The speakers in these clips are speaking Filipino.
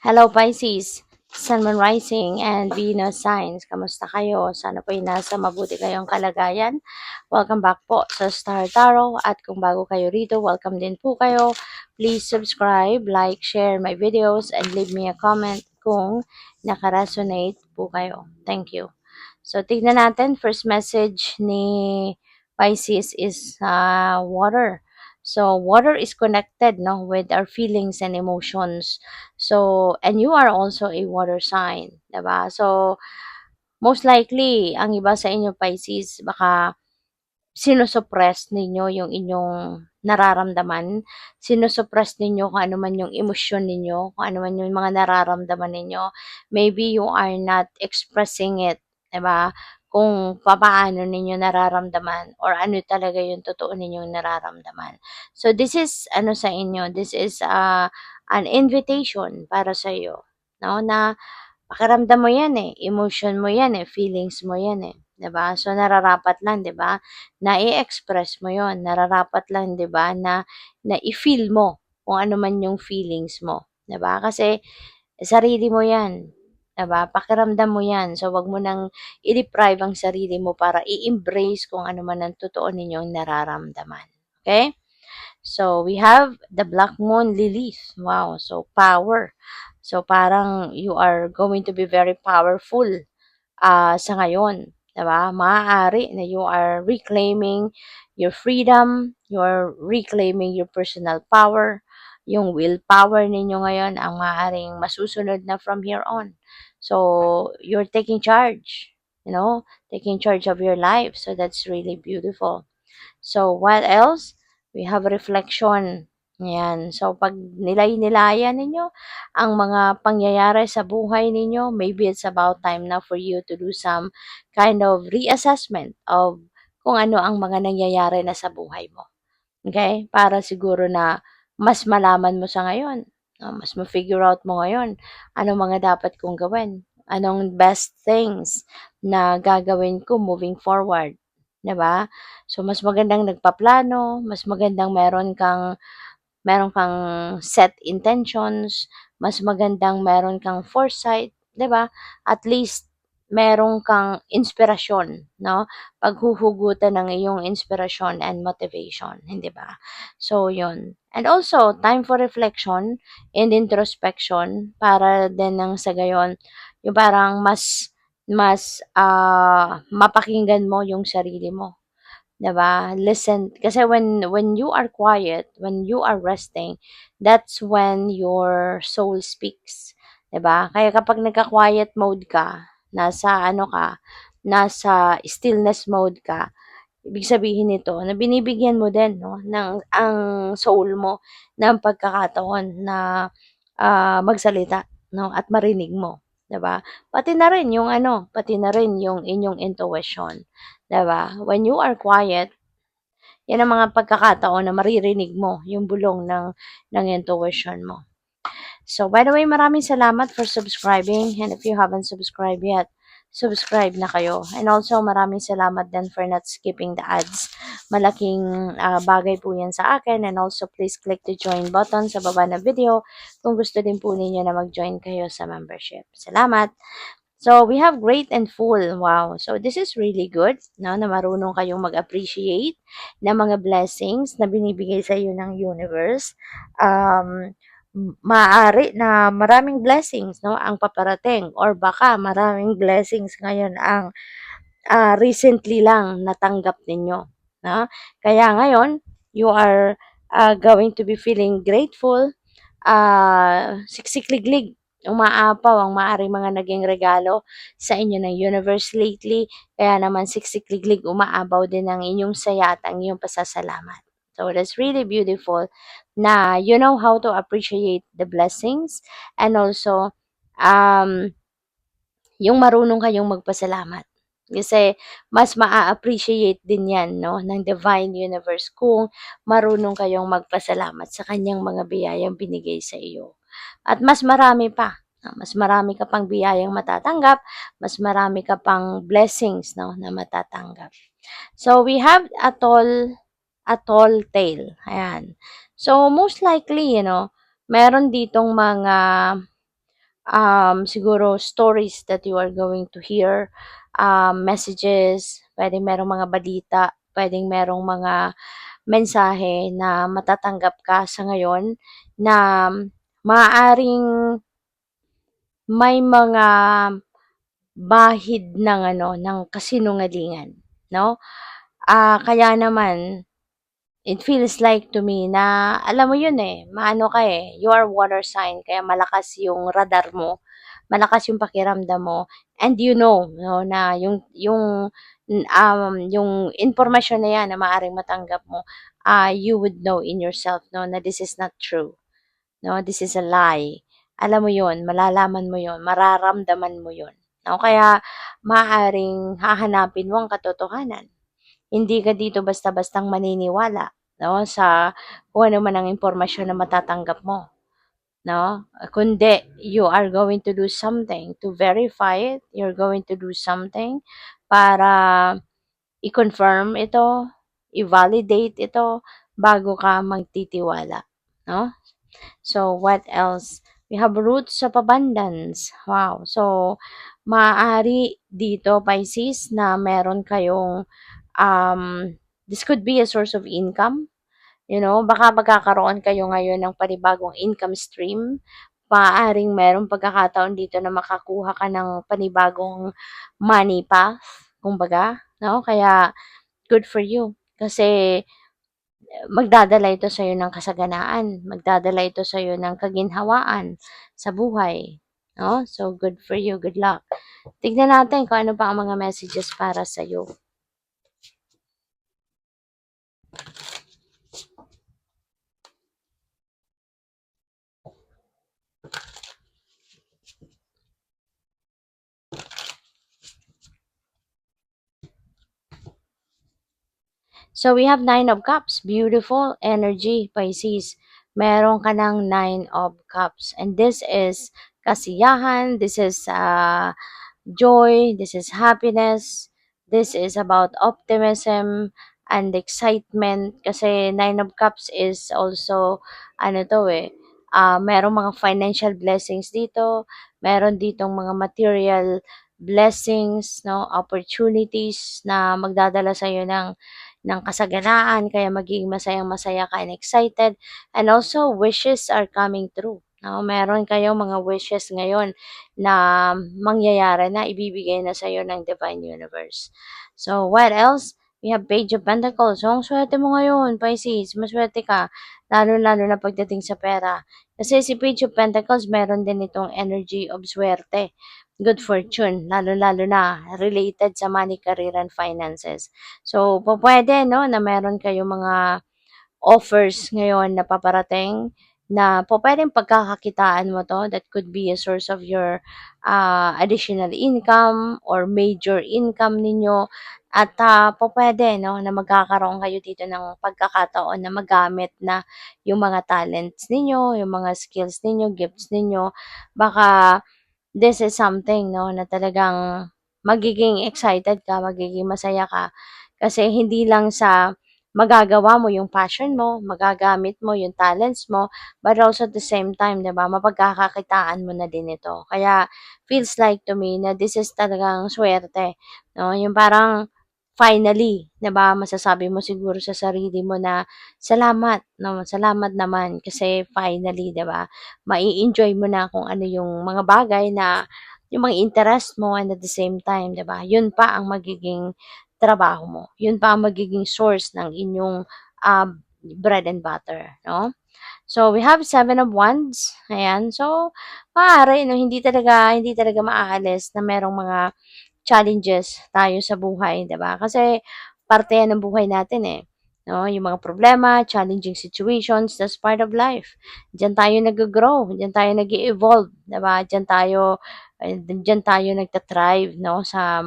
Hello Pisces, Sun, Moon Rising, and Venus signs. Kamusta kayo? Sana po nasa mabuti kayong kalagayan. Welcome back po sa Star Tarot. At kung bago kayo rito, welcome din po kayo. Please subscribe, like, share my videos, and leave me a comment kung nakaresonate po kayo. Thank you. So, tignan natin. First message ni Pisces is water. So, water is connected no, with our feelings and emotions. So, and you are also a water sign, diba? So, most likely, ang iba sa inyo, Pisces, baka sinosuppress ninyo yung inyong nararamdaman, sinosuppress ninyo kung ano man yung emosyon ninyo, kung ano man yung mga nararamdaman ninyo. Maybe you are not expressing it, 'di ba? Kung papaano ninyo nararamdaman or ano talaga yung totoo ninyong nararamdaman. So this is ano sa inyo, this is an invitation para sa iyo, no? Na pakiramdam mo 'yan, eh, emotion mo 'yan, eh, feelings mo 'yan, eh, 'di ba? So, nararapat lang, 'di ba, na i-express mo 'yon. Nararapat lang, 'di ba, na i-feel mo kung ano man yung feelings mo, 'di ba? Kasi sarili mo 'yan, 'di ba? Pakiramdam mo 'yan. So, 'wag mo nang i-deprive ang sarili mo para i-embrace kung ano man ang totoo ninyong nararamdaman, okay? So, we have the Black Moon Lilith. Wow, so power. So, parang you are going to be very powerful sa ngayon. Diba? Maaari na you are reclaiming your freedom, you are reclaiming your personal power, yung willpower ninyo ngayon ang maaaring masusunod na from here on. So, you're taking charge, taking charge of your life. So, that's really beautiful. So, what else? We have reflection. Yan. So, pag nilay-nilayan ninyo ang mga pangyayari sa buhay ninyo, maybe it's about time na for you to do some kind of reassessment of kung ano ang mga nangyayari na sa buhay mo. Okay? Para siguro na mas malaman mo sa ngayon, mas ma-figure out mo ngayon ano mga dapat kong gawin. Anong best things na gagawin ko moving forward. 'Di ba? So, mas magandang nagpaplano, mas magandang meron kang set intentions, mas magandang meron kang foresight, 'di ba? At least meron kang inspirasyon, no? Paghuhugutan ng iyong inspirasyon and motivation, hindi ba? So, 'yun. And also, time for reflection and introspection para din nang sa gayon, yung parang mas mapakinggan mo yung sarili mo. 'Di ba? Listen, kasi when you are quiet, when you are resting, that's when your soul speaks, 'di ba? Kaya kapag nagka-quiet mode ka, nasa stillness mode ka, ibig sabihin nito na binibigyan mo din, no, ng ang soul mo ng pagkakataon na magsalita, no, at marinig mo, 'di ba? Pati na rin yung inyong intuition, 'di ba? When you are quiet, yan ang mga pagkakataon na maririnig mo yung bulong ng intuition mo. So, by the way, maraming salamat for subscribing. And if you haven't subscribed yet, subscribe na kayo. And also, maraming salamat din for not skipping the ads. Malaking bagay po yan sa akin. And also, please click the join button sa baba ng video kung gusto din po ninyo na mag-join kayo sa membership. Salamat! So, we have great and full. Wow. So, this is really good, no, na marunong kayong mag-appreciate ng mga blessings na binibigay sa iyo ng universe. Maaari na maraming blessings, no, ang paparating or baka maraming blessings ngayon ang recently lang natanggap ninyo, no? Kaya ngayon, you are going to be feeling grateful, siksikliglig, umaapaw ang maaaring mga naging regalo sa inyo ng universe lately. Kaya naman siksikliglig, umaabaw din ang inyong saya at ang iyong pasasalamat. So, that's really beautiful na you know how to appreciate the blessings and also yung marunong kayong magpasalamat. Kasi mas maa-appreciate din yan, no, ng Divine Universe kung marunong kayong magpasalamat sa kanyang mga biyayang binigay sa iyo. At mas marami pa. Mas marami ka pang biyayang matatanggap, mas marami ka pang blessings, no, na matatanggap. So, we have a tall tale. Ayan. So, most likely, meron ditong mga siguro stories that you are going to hear, messages, pwedeng merong mga balita, pwedeng merong mga mensahe na matatanggap ka sa ngayon na maaaring may mga bahid ng ano, ng kasinungalingan, 'no? Kaya naman it feels like to me na alam mo yun, eh, maano ka, eh, you are water sign kaya malakas yung radar mo, malakas yung pakiramdam mo, and you know 'no, na yung impormasyon na yan na maaaring matanggap mo, you would know in yourself 'no, na this is not true. No, this is a lie. Alam mo 'yun, malalaman mo 'yun, mararamdaman mo 'yun, 'no? Kaya maaaring hahanapin mo ang katotohanan. Hindi ka dito basta-bastang maniniwala, 'no, sa kung ano man ang impormasyon na matatanggap mo, 'no? Kundi you are going to do something to verify it, you're going to do something para i-confirm ito, i-validate ito bago ka magtitiwala, 'no? So, what else? We have roots of abundance. Wow. So, maaari dito, Pisces, na meron kayong, um, this could be a source of income. You know, baka magkakaroon kayo ngayon ng panibagong income stream. Maaaring merong pagkakataon dito na makakuha ka ng panibagong money path, kumbaga, no? Kaya, good for you. Kasi, magdadala ito sa'yo ng kasaganaan, magdadala ito sa'yo ng kaginhawaan sa buhay, 'no? So, good for you, good luck. Tignan natin kung ano pa ang mga messages para sa'yo. So, we have Nine of Cups. Beautiful energy, Pisces. Meron ka ng Nine of Cups. And this is kasiyahan, this is joy, this is happiness, this is about optimism and excitement. Kasi Nine of Cups is also, ano to eh, merong mga financial blessings dito, meron ditong mga material blessings, no, opportunities na magdadala sa iyo ng kasaganaan, kaya magiging masayang-masaya ka and excited. And also, wishes are coming true. No? Meron kayong mga wishes ngayon na mangyayari na, ibibigay na sa'yo ng Divine Universe. So, what else? We have Page of Pentacles. So, ang swerte mo ngayon, Pisces. Maswerte ka. Lalo-lalo na pagdating sa pera. Kasi si Page of Pentacles, meron din itong energy of swerte. Good fortune. Lalo-lalo na related sa money, career, and finances. So, pwede, no, na meron kayong mga offers ngayon na paparating na pwedeng pagkakakitaan mo to, that could be a source of your additional income or major income ninyo. At pwede, no, na magkakaroon kayo dito ng pagkakataon na magamit na yung mga talents ninyo, yung mga skills ninyo, gifts ninyo. Baka this is something, no, na talagang magiging excited ka, magiging masaya ka. Kasi hindi lang sa magagawa mo yung passion mo, magagamit mo yung talents mo, but also at the same time, 'di ba, mapagkakakitaan mo na din ito. Kaya feels like to me na this is talagang swerte, no? Yung parang finally, 'di ba, masasabi mo siguro sa sarili mo na salamat, no? Salamat naman kasi finally, 'di ba, mai-enjoy mo na kung ano yung mga bagay na yung mga interest mo, and at the same time, 'di ba, yun pa ang magiging trabaho mo. Yun pa ang magiging source ng inyong bread and butter, no? So, we have Seven of Wands. Ayan. So, maaari, no, hindi talaga maaalis na merong mga challenges tayo sa buhay, 'di ba? Kasi parte yan ng buhay natin eh. No, yung mga problema, challenging situations, that's part of life. Diyan tayo nag-grow, diyan tayo nag-evolve, 'di ba? Diyan tayo nagta-thrive, no, sa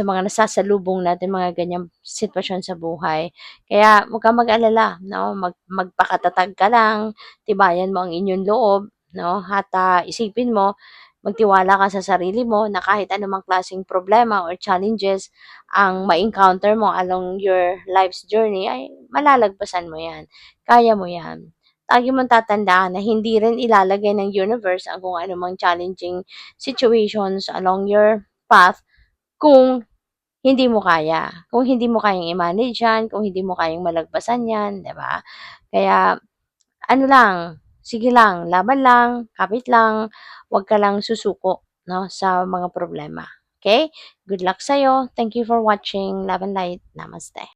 mga nasasalubong natin mga ganyang sitwasyon sa buhay. Kaya huwag kang mag-alala, no? Magpakatatag ka lang, tibayan mo ang inyong loob, no? At isipin mo, magtiwala ka sa sarili mo na kahit anumang klaseng problema or challenges ang ma-encounter mo along your life's journey ay malalagpasan mo yan. Kaya mo yan. lagi mong tatandaan na hindi rin ilalagay ng universe ang kung anumang challenging situations along your path kung hindi mo kaya. Kung hindi mo kayang i-manage yan, kung hindi mo kayang malagpasan yan, 'di ba? Kaya ano lang, sige lang, laban lang, kapit lang, 'wag ka lang susuko 'no, sa mga problema, okay? Good luck sa'yo. Thank you for watching. Love and light. Namaste.